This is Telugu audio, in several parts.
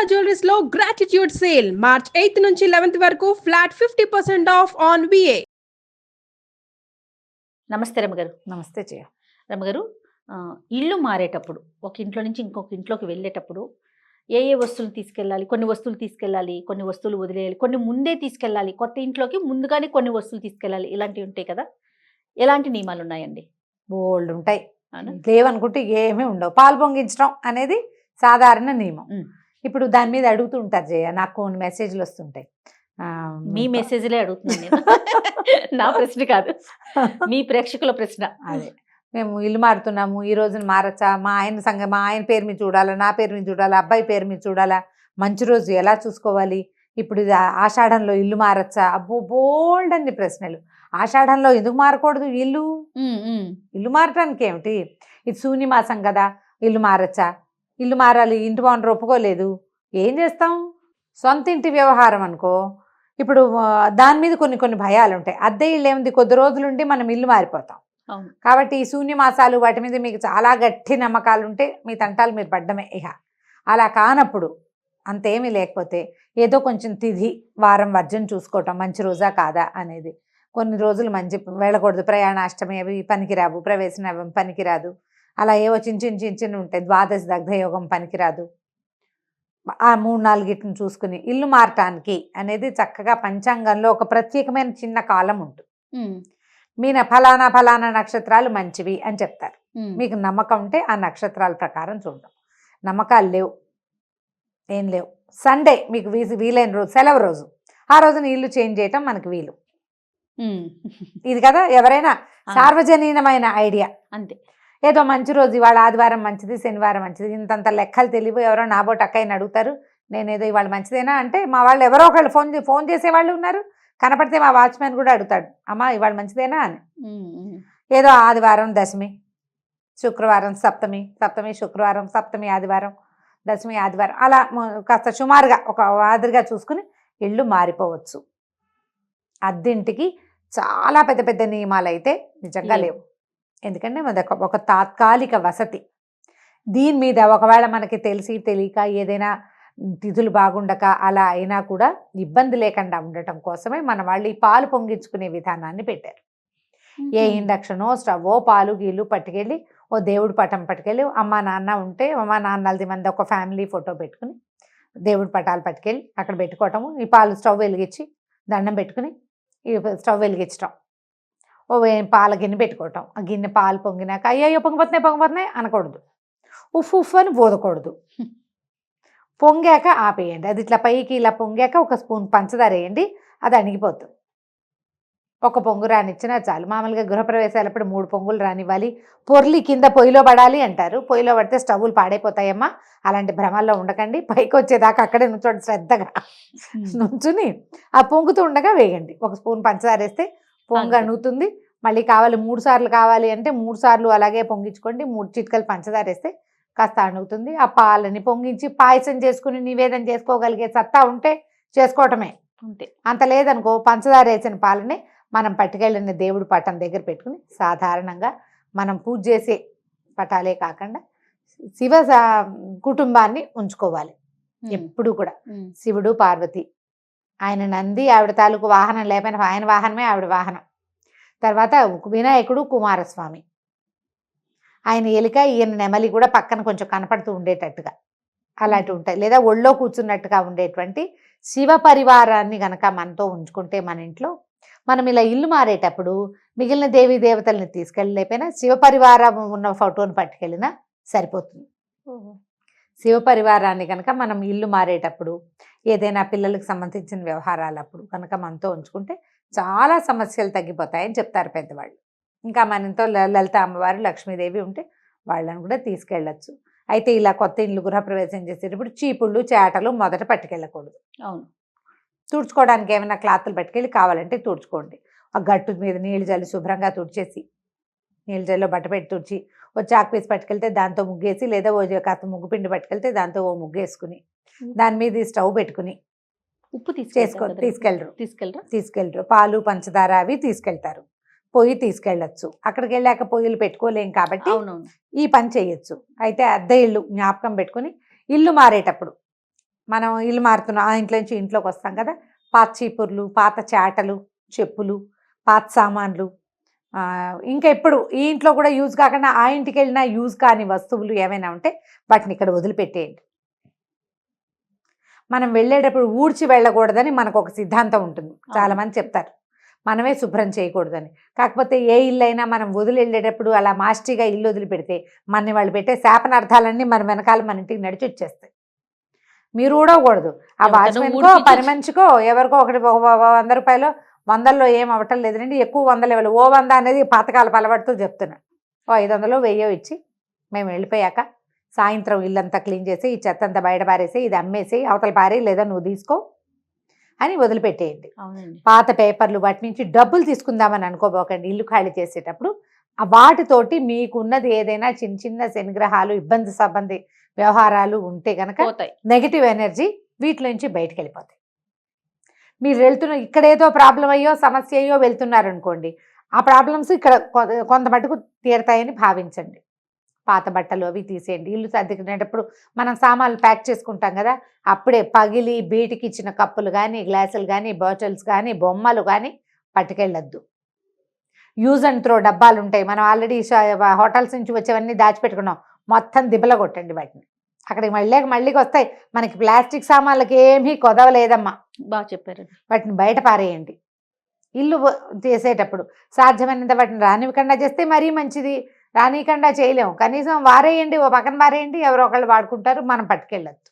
జ్యువెలరీస్ లో గ్రాటిట్యూడ్ సేల్ మార్చ్ 8 నుంచి 11 వరకు ఫ్లాట్ 50% ఆఫ్ ఆన్ విఏ. నమస్తే రమగారు. నమస్తే జయ. రమగారు, ఇల్లు మారేటప్పుడు ఒక ఇంట్లో నుంచి ఇంకొక ఇంట్లోకి వెళ్ళేటప్పుడు ఏ ఏ వస్తువులు తీసుకెళ్ళాలి? కొన్ని వస్తువులు తీసుకెళ్ళాలి, కొన్ని వస్తువులు వదిలేయాలి, కొన్ని ముందే తీసుకెళ్ళాలి, కొత్త ఇంట్లోకి ముందుగానే కొన్ని వస్తువులు తీసుకెళ్ళాలి, ఇలాంటివి ఉంటాయి కదా. ఎలాంటి నియమాలు ఉన్నాయండి? బోల్డ్ ఉంటాయి. లేవనుకుంటే ఏమీ ఉండవు. పాలు పొంగించడం అనేది సాధారణ నియమం. ఇప్పుడు దాని మీద అడుగుతూ ఉంటారు జయ, నాకు కొన్ని మెసేజ్లు వస్తుంటాయి. మీ మెసేజ్లే అడుగుతున్నాను నేను. నా ప్రశ్న కాదు, మీ ప్రేక్షకుల ప్రశ్న. అదే, మేము ఇల్లు మారుతున్నాము, ఈ రోజున మారచ్చా, మా ఆయన పేరు మీద చూడాలా, నా పేరు మీద చూడాలా, అబ్బాయి పేరు మీద చూడాలా, మంచి రోజు ఎలా చూసుకోవాలి, ఇప్పుడు ఇది ఆషాఢంలో ఇల్లు మారచ్చా, అబ్బో బోల్డ్ అన్ని ప్రశ్నలు. ఆషాఢంలో ఎందుకు మారకూడదు ఇల్లు మారటానికి ఏమిటి? ఇది శూన్యమాసం కదా, ఇల్లు మారచ్చా? ఇల్లు మారాలి, ఇంటి ఓనర్ ఒప్పుకోలేదు, ఏం చేస్తాం? సొంత ఇంటి వ్యవహారం అనుకో, ఇప్పుడు దాని మీద కొన్ని కొన్ని భయాలు ఉంటాయి. అద్దె ఇల్లు ఏముంది, కొద్ది రోజులుండి మనం ఇల్లు మారిపోతాం. కాబట్టి ఈ శూన్యమాసాలు వాటి మీద మీకు చాలా గట్టి నమ్మకాలు ఉంటే మీ తంటాలు మీరు పడ్డమే. ఇక అలా కానప్పుడు, అంతేమీ లేకపోతే ఏదో కొంచెం తిథి వారం వర్జం చూసుకోవటం, మంచి రోజా కాదా అనేది. కొన్ని రోజులు మంచి వెళ్ళకూడదు, ప్రయాణాష్టమి అవి పనికిరావు, ప్రవేశం పనికిరాదు, అలా ఏవో చిన్న ఉంటాయి, ద్వాదశి దగ్ధయోగం పనికిరాదు. ఆ 3-4 చూసుకుని ఇల్లు మారటానికి అనేది చక్కగా పంచాంగంలో ఒక ప్రత్యేకమైన చిన్న కాలం ఉంటుంది. మీన ఫలానా ఫలానా నక్షత్రాలు మంచివి అని చెప్తారు. మీకు నమ్మకం ఉంటే ఆ నక్షత్రాల ప్రకారం చూడడం. నమ్మకాలు లేవు, ఏం లేవు, సండే మీకు వీలైన రోజు, సెలవు రోజు, ఆ రోజున ఇల్లు చేంజ్ చేయటం మనకు వీలు. ఇది కదా ఎవరైనా సార్వజనీనమైన ఐడియా. అంతే, ఏదో మంచి రోజు, ఇవాళ ఆదివారం మంచిది, శనివారం మంచిది, ఇంతంత లెక్కలు తెలివి. ఎవరో నాబోటి అక్కయ్యని అడుగుతారు, నేనేదో ఇవాళ మంచిదేనా అంటే, మా వాళ్ళు ఎవరో ఒకళ్ళు ఫోన్ చేసేవాళ్ళు ఉన్నారు. కనపడితే మా వాచ్మెన్ కూడా అడుగుతాడు, అమ్మా ఇవాళ మంచిదేనా అని. ఏదో ఆదివారం దశమి, శుక్రవారం సప్తమి, శుక్రవారం, సప్తమి ఆదివారం, దశమి ఆదివారం, అలా కాస్త సుమారుగా ఒక మాదిరిగా చూసుకుని ఇల్లు మారిపోవచ్చు. అద్దెంటికి చాలా పెద్ద పెద్ద నియమాలు అయితే నిజంగా లేవు. ఎందుకంటే ఒక తాత్కాలిక వసతి. దీని మీద ఒకవేళ మనకి తెలిసి తెలియక ఏదైనా తిథులు బాగుండక అలా అయినా కూడా ఇబ్బంది లేకుండా ఉండటం కోసమే మన వాళ్ళు ఈ పాలు పొంగించుకునే విధానాన్ని పెట్టారు. ఏ ఇండక్షనో స్టవ్వో పాలు గీళ్ళు పట్టుకెళ్ళి ఓ దేవుడి పటం పట్టుకెళ్ళి, అమ్మ నాన్న ఉంటే అమ్మ నాన్నలది మంది ఒక ఫ్యామిలీ ఫోటో పెట్టుకుని దేవుడి పటాలు పట్టుకెళ్ళి అక్కడ పెట్టుకోవటము. ఈ పాలు స్టవ్ వెలిగించి దండం పెట్టుకుని ఈ స్టవ్ వెలిగించటం, ఓ పాల గిన్నె పెట్టుకోవటం. ఆ గిన్నె పాలు పొంగినాక అయ్యో పొంగిపోతున్నాయి అనకూడదు, ఉఫ్ అని పోదకూడదు. పొంగాక ఆపేయండి. అది ఇట్లా పైకి ఇలా పొంగాక ఒక స్పూన్ పంచదార వేయండి, అది అణిగిపోతుంది. ఒక పొంగు రానిచ్చినా చాలు. మామూలుగా గృహప్రవేశాలప్పుడు 3 పొంగులు రానివ్వాలి. పొర్లి కింద పొయ్యిలో పడాలి అంటారు. పొయ్యిలో పడితే స్టవ్లు పాడైపోతాయమ్మా, అలాంటి భ్రమల్లో ఉండకండి. పైకి వచ్చేదాకా అక్కడే నుంచోండి, శ్రద్ధగా నుంచుని ఆ పొంగుతూ ఉండగా వేయండి. ఒక స్పూన్ పంచదార వేస్తే పొంగు అణుగుతుంది. మళ్ళీ కావాలి 3 సార్లు కావాలి అంటే 3 సార్లు అలాగే పొంగించుకోండి. 3 చిటికలు పంచదార వేస్తే కాస్త అణుగుతుంది. ఆ పాలని పొంగించి పాయసం చేసుకుని నివేదన చేసుకోగలిగే సత్తా ఉంటే చేసుకోవటమే. అంతే. అంత లేదనుకో, పంచదార వేసిన పాలని మనం పట్టుకెళ్ళిన దేవుడి పటం దగ్గర పెట్టుకుని సాధారణంగా మనం పూజ చేసే పటాలే కాకుండా శివ కుటుంబాన్ని ఉంచుకోవాలి ఎప్పుడు కూడా. శివుడు, పార్వతి, ఆయన నంది, ఆవిడ తాలూకు వాహనం లేకపోయినా ఆయన వాహనమే ఆవిడ వాహనం. తర్వాత వినాయకుడు, కుమారస్వామి, ఆయన ఎలిక, ఈయన నెమలి కూడా పక్కన కొంచెం కనపడుతూ ఉండేటట్టుగా అలాంటివి ఉంటాయి. లేదా ఒళ్ళో కూర్చున్నట్టుగా ఉండేటువంటి శివ పరివారాన్ని గనక మనతో ఉంచుకుంటే మన ఇంట్లో, మనం ఇలా ఇల్లు మారేటప్పుడు మిగిలిన దేవీ దేవతల్ని తీసుకెళ్ళలేకపోయినా శివ పరివారం ఉన్న ఫోటోని పట్టుకెళ్ళినా సరిపోతుంది. శివ పరివారాన్ని కనుక మనం ఇల్లు మారేటప్పుడు, ఏదైనా పిల్లలకు సంబంధించిన వ్యవహారాలప్పుడు కనుక మనతో ఉంచుకుంటే చాలా సమస్యలు తగ్గిపోతాయని చెప్తారు పెద్దవాళ్ళు. ఇంకా మన ఇంట్లో లలిత అమ్మవారు, లక్ష్మీదేవి ఉంటే వాళ్ళని కూడా తీసుకెళ్ళచ్చు. అయితే ఇలా కొత్త ఇల్లు గృహప్రవేశం చేసేటప్పుడు చీపుళ్ళు, చేటలు మొదట పట్టుకెళ్ళకూడదు. అవును. తుడుచుకోవడానికి ఏమైనా క్లాత్లు పట్టుకెళ్ళి కావాలంటే తుడుచుకోండి. ఆ గట్టు మీద నీళ్ళు జల్లి శుభ్రంగా తుడిచేసి, నీళ్ళు జల్లిలో బట్ట పెట్టి తుడిచి, ఓ చాక్ పీస్ పట్టుకెళ్తే దాంతో ముగ్గేసి, లేదా ఓ కాస్త ముగ్గు పిండి పట్టుకెళ్తే దాంతో ఓ ముగ్గేసుకుని దాని మీద స్టవ్ పెట్టుకుని, ఉప్పు తీసుకెళ్ళరు, పాలు పంచదార అవి తీసుకెళ్తారు. పొయ్యి తీసుకెళ్ళచ్చు. అక్కడికి వెళ్ళాక పొయ్యిలు పెట్టుకోలేం కాబట్టి ఈ పని చేయొచ్చు. అయితే అద్దె ఇల్లు జ్ఞాపకం పెట్టుకుని ఇల్లు మారేటప్పుడు మనం ఇల్లు మారుతున్నాం, ఆ ఇంట్లో నుంచి ఇంట్లోకి వస్తాం కదా, పాత చీపుర్లు, పాత చాటలు, చెప్పులు, పాత సామాన్లు, ఇంకా ఎప్పుడు ఈ ఇంట్లో కూడా యూజ్ కాకుండా ఆ ఇంటికి వెళ్ళినా యూజ్ కాని వస్తువులు ఏమైనా ఉంటే వాటిని ఇక్కడ వదిలిపెట్టేయండి. మనం వెళ్ళేటప్పుడు ఊడ్చి వెళ్ళకూడదని మనకు ఒక సిద్ధాంతం ఉంటుంది, చాలా మంది చెప్తారు మనమే శుభ్రం చేయకూడదని. కాకపోతే ఏ ఇల్లు అయినా మనం వదిలి వెళ్ళేటప్పుడు అలా మాస్టిగా ఇల్లు వదిలిపెడితే మనని వాళ్ళు పెట్టే శాపనార్థాలన్నీ మన వెనకాల మన ఇంటికి నడిచి వచ్చేస్తాయి. మీరు ఊడవకూడదు, ఆ వాచ్మెన్కో పని మనిషికో ఎవరికో ఒకటి 100 రూపాయలు 100లో ఏం అవ్వటం లేదండి, ఎక్కువ 100 ఇవ్వాలి. ఓ 100 అనేది పాతకాలపు అలవాటుతో చెప్తున్నా. ఓ 500 1000 ఇచ్చి మేము వెళ్ళిపోయాక సాయంత్రం ఇల్లంతా క్లీన్ చేసి ఈ చెత్త అంతా బయట పారేసి ఇది అమ్మేసి అవతల పారే లేదా నువ్వు తీసుకో అని వదిలిపెట్టేయండి. పాత పేపర్లు వాటి నుంచి డబ్బులు తీసుకుందామని అనుకోబోకండి. ఇల్లు ఖాళీ చేసేటప్పుడు వాటితోటి మీకున్నది ఏదైనా చిన్న చిన్న శనిగ్రహాలు, ఇబ్బంది సంబంధి వ్యవహారాలు ఉంటే కనుక నెగిటివ్ ఎనర్జీ వీటి నుంచి బయటకు వెళ్ళిపోతాయి. మీరు వెళ్తున్న ఇక్కడేదో ప్రాబ్లం అయ్యో సమస్య అయ్యో వెళ్తున్నారనుకోండి, ఆ ప్రాబ్లమ్స్ ఇక్కడ కొంత మటుకు తీరతాయని భావించండి. పాత బట్టలు అవి తీసేయండి. ఇల్లు సర్దుకునేటప్పుడు మనం సామాన్లు ప్యాక్ చేసుకుంటాం కదా, అప్పుడే పగిలి బీటికి ఇచ్చిన కప్పులు కానీ, గ్లాసులు కానీ, బాటిల్స్ కానీ, బొమ్మలు కానీ పట్టుకెళ్ళొద్దు. యూజ్ అండ్ త్రో డబ్బాలు ఉంటాయి, మనం ఆల్రెడీ హోటల్స్ నుంచి వచ్చేవన్నీ దాచిపెట్టుకున్నాం, మొత్తం దిబ్బల కొట్టండి వాటిని. అక్కడికి మళ్ళీకి వస్తాయి. మనకి ప్లాస్టిక్ సామాన్లకి ఏమీ కొదవలేదమ్మా, బాగా చెప్పారు. వాటిని బయట పారేయండి. ఇల్లు చేసేటప్పుడు సాధ్యమైనంత వాటిని రానివ్వకుండా చేస్తే మరీ మంచిది. రానివ్వకుండా చేయలేము, కనీసం వారేయండి, ఓ పక్కన వారేయండి, ఎవరో ఒకళ్ళు వాడుకుంటారు, మనం పట్టుకెళ్ళొద్దు.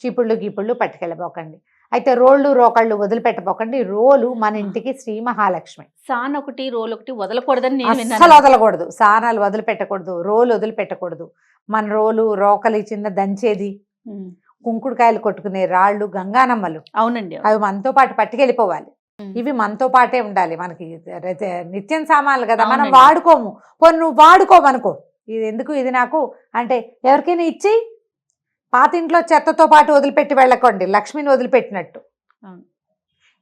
చీపుళ్ళు గీపుళ్ళు పట్టుకెళ్ళబోకండి. అయితే రోళ్ళు రోకళ్ళు వదిలిపెట్టబోకండి. రోలు మన ఇంటికి శ్రీ మహాలక్ష్మి. సాన్ ఒకటి రోల్ ఒకటి వదలకూడదని అస్సలు వదలకూడదు. సానాలు వదిలిపెట్టకూడదు, రోలు వదిలిపెట్టకూడదు. మన రోలు రోకలి, చిన్న దంచేది, కుంకుడుకాయలు కొట్టుకునే రాళ్ళు, గంగానమ్మలు, అవునండి, అవి మనతో పాటు పట్టుకెళ్ళిపోవాలి. ఇవి మనతో పాటే ఉండాలి. మనకి నిత్యం సామాన్లు కదా, మనం వాడుకోము. పోనీ నువ్వు వాడుకోమనుకో, ఇది ఎందుకు ఇది నాకు అంటే ఎవరికైనా ఇచ్చేయి. పాత ఇంట్లో చెత్తతో పాటు వదిలిపెట్టి వెళ్ళకండి, లక్ష్మిని వదిలిపెట్టినట్టు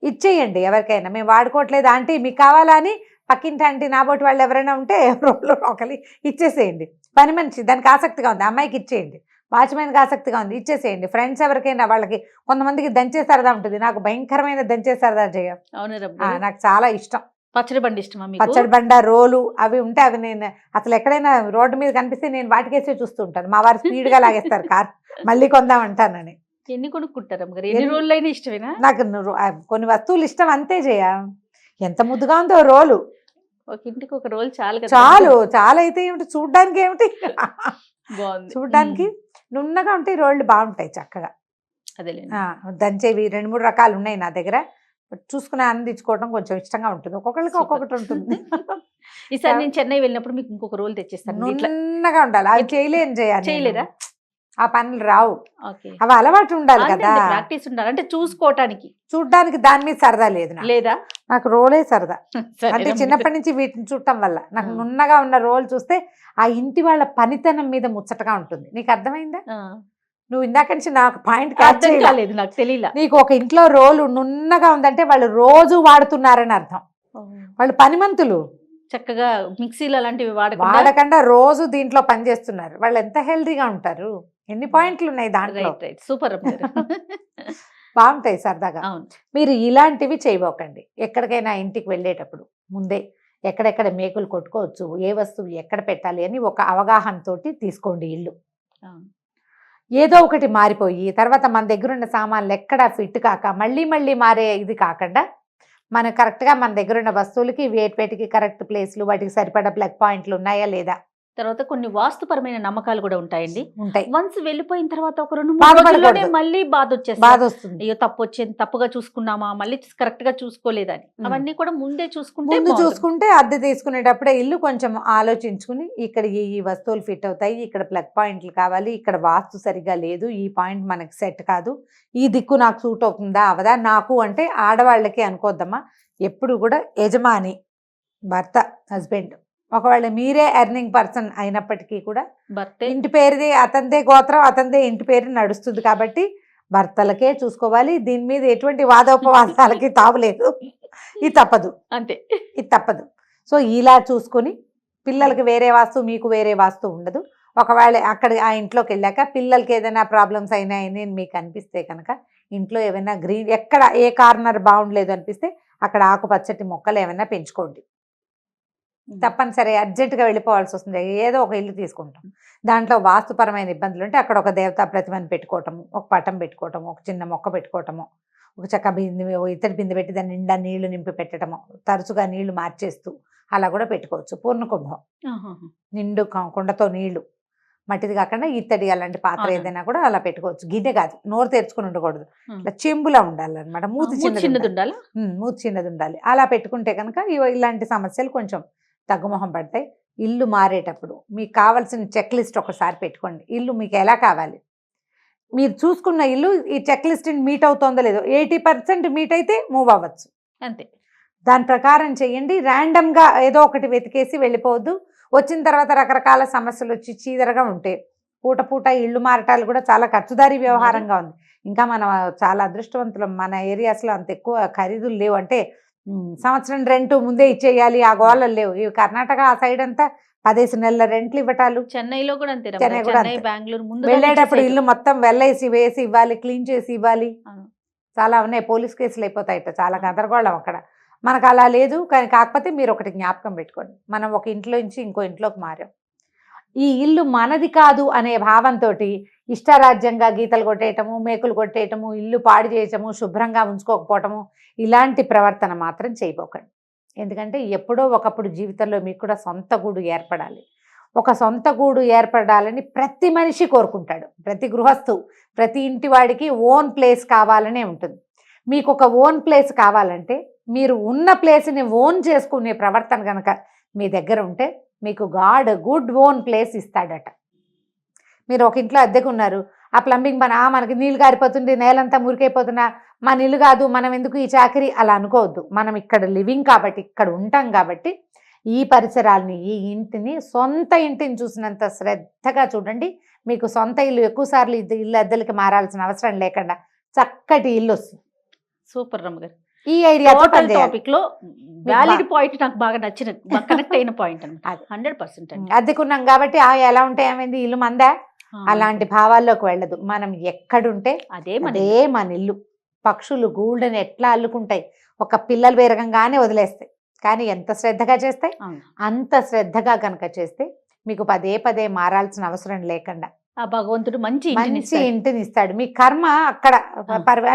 ఇచ్చేయండి ఎవరికైనా. మేము వాడుకోవట్లేదు ఆంటీ మీకు కావాలా అని పక్కింటి ఆంటీ నాబోటి వాళ్ళు ఎవరైనా ఉంటే రోడ్లో ఒకలి ఇచ్చేసేయండి. పని మనిషి దానికి ఆసక్తిగా ఉంది, అమ్మాయికి ఇచ్చేయండి. వాచ్మెన్కి ఆసక్తిగా ఉంది, ఇచ్చేసేయండి. ఫ్రెండ్స్ ఎవరికైనా వాళ్ళకి, కొంతమందికి దంచే సరదా ఉంటుంది, నాకు భయంకరమైన దంచే సరదా చేయ, నాకు చాలా ఇష్టం. పచ్చడి బండి ఇష్టమా? పచ్చడి బండ, రోలు అవి ఉంటే అవి నేను అసలు ఎక్కడైనా రోడ్డు మీద కనిపిస్తే నేను వాటికేసే చూస్తూ ఉంటాను. మా వారు స్పీడ్గా లాగేస్తారు కార్, మళ్ళీ కొందామంటానని. ఎన్ని కొనుక్కుంటారు? ఎన్ని రోజులైనా ఇష్టమేనా? నాకు కొన్ని వస్తువులు ఇష్టం అంతే చేయ. ఎంత ముద్దుగా ఉందో రోలు, ఒక ఇంటికి ఒక రోల్ చాలు. చాలా అయితే ఏమిటి, చూడ్డానికి ఏమిటి, చూడ్డానికి నున్నగా ఉంటాయి రోళ్ళు, బాగుంటాయి చక్కగా. అదే దంచేవి 2-3 రకాలు ఉన్నాయి నా దగ్గర, చూసుకుని ఆనందించుకోవడం కొంచెం ఇష్టంగా ఉంటుంది. ఒక్కొక్కరికి ఒక్కొక్కటి ఉంటుంది. ఈసారి నేను చెన్నై వెళ్ళినప్పుడు మీకు ఇంకొక రోల్ తెచ్చిస్తాను. నున్నగా ఉండాలి, అవి చేయలేరా? ఆ పనులు రావు, అవి అలవాటు ఉండాలి కదా, ప్రాక్టీస్ ఉండాలి. అంటే చూడడానికి దాని మీద సరదా లేదా? నాకు రోలే సరదా. అంటే చిన్నప్పటి నుంచి వీటిని చూడటం వల్ల నాకు నున్నగా ఉన్న రోల్ చూస్తే ఆ ఇంటి వాళ్ళ పనితనం మీద ముచ్చటగా ఉంటుంది. నీకు అర్థమైందా? నువ్వు ఇందాక నుంచి నాకు పాయింట్ కాలేదు, నాకు తెలియలా. నీకు ఒక ఇంట్లో రోలు నున్నగా ఉందంటే వాళ్ళు రోజు వాడుతున్నారని అర్థం. వాళ్ళు పనిమంతులు, చక్కగా మిక్సీలు అలాంటివి వాడకుండా రోజు దీంట్లో పని చేస్తున్నారు. వాళ్ళు ఎంత హెల్దీగా ఉంటారు. ఎన్ని పాయింట్లు ఉన్నాయి దాంట్లో. సూపర్, బాగుంటాయి సరదాగా. మీరు ఇలాంటివి చేయబోకండి. ఎక్కడికైనా ఇంటికి వెళ్ళేటప్పుడు ముందే ఎక్కడెక్కడ మేకులు కొట్టుకోవచ్చు, ఏ వస్తువు ఎక్కడ పెట్టాలి అని ఒక అవగాహనతోటి తీసుకోండి ఇల్లు. ఏదో ఒకటి మారిపోయి తర్వాత మన దగ్గర ఉన్న సామాన్లు ఎక్కడా ఫిట్ కాక మళ్ళీ మారే ఇది కాకుండా మన కరెక్ట్గా మన దగ్గర ఉన్న వస్తువులకి వేటికి కరెక్ట్ ప్లేస్లు, వాటికి సరిపడా ప్లగ్ పాయింట్లు ఉన్నాయా లేదా. తర్వాత కొన్ని వాస్తుపరమైన నమ్మకాలు కూడా ఉంటాయండి. వన్స్ వెళ్ళిపోయిన తర్వాత ఒక 2-3 రోజుల్లోనే మళ్ళీ బాధ వస్తుంది. అయ్యో తప్పుగా చూసుకున్నామా, మళ్ళీ కరెక్ట్ గా చూసుకోలేదని. అవన్నీ కూడా ముందే చూసుకుంటే అద్దె తీసుకునేటప్పుడే ఇల్లు కొంచెం ఆలోచించుకుని ఇక్కడ ఈ వస్తువులు ఫిట్ అవుతాయి, ఇక్కడ ప్లగ్ పాయింట్లు కావాలి, ఇక్కడ వాస్తు సరిగా లేదు, ఈ పాయింట్ మనకి సెట్ కాదు, ఈ దిక్కు నాకు సూట్ అవుతుందా అవదా. నాకు అంటే ఆడవాళ్ళకి అనుకోద్దమ్మా, ఎప్పుడు కూడా యజమాని భర్త, హస్బెండ్, ఒకవేళ మీరే ఎర్నింగ్ పర్సన్ అయినప్పటికీ కూడా ఇంటి పేరుది అతనిదే గోత్రం, అతనిదే ఇంటి పేరు నడుస్తుంది కాబట్టి భర్తలకే చూసుకోవాలి. దీని మీద ఎటువంటి వాదోపవాదాలకి తావులేదు. ఇది తప్పదు, అంతే, ఇది తప్పదు. సో ఇలా చూసుకొని పిల్లలకి వేరే వాస్తు, మీకు వేరే వాస్తు ఉండదు. ఒకవేళ అక్కడ ఆ ఇంట్లోకి వెళ్ళాక పిల్లలకి ఏదైనా ప్రాబ్లమ్స్ అయినాయని మీకు అనిపిస్తే కనుక ఇంట్లో ఏమైనా గ్రీన్ ఎక్కడ ఏ కార్నర్ బాగుండలేదు అనిపిస్తే అక్కడ ఆకుపచ్చటి మొక్కలు ఏమైనా పెంచుకోండి. తప్పనిసరి అర్జెంటుగా వెళ్ళిపోవాల్సి వస్తుంది, ఏదో ఒక ఇల్లు తీసుకుంటాం, దాంట్లో వాస్తుపరమైన ఇబ్బందులు ఉంటే అక్కడ ఒక దేవతా ప్రతిమని పెట్టుకోవటము, ఒక పటం పెట్టుకోవటము, ఒక చిన్న మొక్క పెట్టుకోవటము, ఒక చక్క బిందె ఇత్తడి బిందె పెట్టి దాని నిండా నీళ్లు నింపి పెట్టడము, తరచుగా నీళ్లు మార్చేస్తూ అలా కూడా పెట్టుకోవచ్చు. పూర్ణ కుంభం నిండు కుండతో నీళ్లు, మట్టిది కాకుండా ఇత్తడి అలాంటి పాత్ర ఏదైనా కూడా అలా పెట్టుకోవచ్చు. గిన్నె కాదు, నోరు తెరుచుకుని ఉండకూడదు, ఇట్లా చెంబులా ఉండాలన్నమాట, మూతి చిన్నది ఉండాలి. మూతి చిన్నది ఉండాలి. అలా పెట్టుకుంటే కనుక ఇలాంటి సమస్యలు కొంచెం తగ్గుముఖం పడతాయి. ఇల్లు మారేటప్పుడు మీకు కావాల్సిన చెక్ లిస్ట్ ఒకసారి పెట్టుకోండి. ఇల్లు మీకు ఎలా కావాలి, మీరు చూసుకున్న ఇల్లు ఈ చెక్ లిస్ట్ని మీట్ అవుతుందో లేదో, 80% మీట్ అయితే మూవ్ అవ్వచ్చు, అంతే. దాని ప్రకారం చేయండి. ర్యాండమ్గా ఏదో ఒకటి వెతికేసి వెళ్ళిపోవద్దు. వచ్చిన తర్వాత రకరకాల సమస్యలు వచ్చి చీదరగా ఉంటాయి. పూట పూట ఇళ్ళు మారటాలు కూడా చాలా ఖర్చుదారీ వ్యవహారంగా ఉంది. ఇంకా మనం చాలా అదృష్టవంతులం, మన ఏరియాస్లో అంత ఎక్కువ ఖరీదులు లేవు. అంటే సంవత్సరం రెంట్ ముందే ఇచ్చేయాలి ఆ గోళలు లేవు. ఈ కర్ణాటక ఆ సైడ్ అంతా 15 నెలల రెంట్లు ఇవ్వటాలు. చెన్నైలో కూడా అంతే, చెన్నై కూడా చెన్నై, బెంగళూరు ముందు వెళ్ళేటప్పుడు ఇల్లు మొత్తం వెళ్ళేసి వేసి ఇవ్వాలి, క్లీన్ చేసి ఇవ్వాలి. చాలా ఉన్నాయి, పోలీస్ కేసులు అయిపోతాయట, చాలా గందరగోళం అక్కడ. మనకు అలా లేదు. కానీ కాకపోతే మీరు ఒకటి జ్ఞాపకం పెట్టుకోండి, మనం ఒక ఇంట్లో నుంచి ఇంకో ఇంట్లోకి మారాం, ఈ ఇల్లు మనది కాదు అనే భావంతో ఇష్టారాజ్యంగా గీతలు కొట్టేయటము, మేకులు కొట్టేయటము, ఇల్లు పాడు చేయటము, శుభ్రంగా ఉంచుకోకపోవటము, ఇలాంటి ప్రవర్తన మాత్రం చేయబోకండి. ఎందుకంటే ఎప్పుడో ఒకప్పుడు జీవితంలో మీకు కూడా సొంత గూడు ఏర్పడాలి. ఒక సొంత గూడు ఏర్పడాలని ప్రతి మనిషి కోరుకుంటాడు. ప్రతి గృహస్థు, ప్రతి ఇంటి వాడికి ఓన్ ప్లేస్ కావాలనే ఉంటుంది. మీకు ఒక ఓన్ ప్లేస్ కావాలంటే మీరు ఉన్న ప్లేస్ని ఓన్ చేసుకునే ప్రవర్తన కనుక మీ దగ్గర ఉంటే మీకు గాడ్ గుడ్ ఓన్ ప్లేస్ ఇస్తాడట. మీరు ఒక ఇంట్లో అద్దెకున్నారు, ఆ ప్లంబింగ్ పని మనకి నీళ్ళు గారిపోతుంది, నేలంతా మురికైపోతున్నా మన ఇల్లు కాదు, మనం ఎందుకు ఈ చాకరీ, అలా అనుకోవద్దు. మనం ఇక్కడ లివింగ్ కాబట్టి, ఇక్కడ ఉంటాం కాబట్టి ఈ పరిసరాలని, ఈ ఇంటిని, సొంత ఇంటిని చూసినంత శ్రద్ధగా చూడండి. మీకు సొంత ఇల్లు ఎక్కువసార్లు ఇల్లు అద్దెలకి మారాల్సిన అవసరం లేకుండా చక్కటి ఇల్లు వస్తుంది. సూపర్ రమ్మగారు. ఈ ఐడియా టాపిక్ లో వ్యాలిడ్ పాయింట్ నాకు బాగా నచ్చిన, కనెక్ట్ అయిన పాయింట్ అండి. 100% అద్దెకున్నాం కాబట్టి ఎలా ఉంటే ఏమైంది, ఇల్లు మందా, అలాంటి భావాల్లోకి వెళ్ళదు. మనం ఎక్కడుంటే అదే మన ఇల్లు. పక్షులు గూళ్ళని ఎట్లా అల్లుకుంటాయి, ఒక పిల్లలు వేరగంగానే వదిలేస్తాయి. కానీ ఎంత శ్రద్ధగా చేస్తాయి, అంత శ్రద్ధగా కనుక చేస్తే మీకు పదే మారాల్సిన అవసరం లేకుండా ఆ భగవంతుడు మంచి ఇంటిని ఇస్తాడు. మీ కర్మ అక్కడ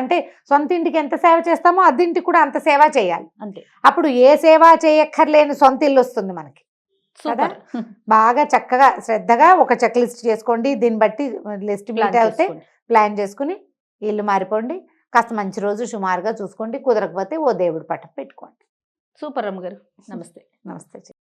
అంటే సొంత ఇంటికి ఎంత సేవ చేస్తామో అద్దెంటికి కూడా అంత సేవ చేయాలి. అంతే. అప్పుడు ఏ సేవ చేయక్కర్లేని సొంత ఇల్లు వస్తుంది మనకి కదా. బాగా చక్కగా శ్రద్ధగా ఒక చెక్ లిస్ట్ చేసుకోండి. దీన్ని బట్టి లిస్ట్ మీట్ అయితే ప్లాన్ చేసుకుని ఇల్లు మారిపోండి. కాస్త మంచి రోజు సుమారుగా చూసుకోండి. కుదరకపోతే ఓ దేవుడి పట్టం పెట్టుకోండి. సూపర్ రమ్మ గారు. నమస్తే. నమస్తే.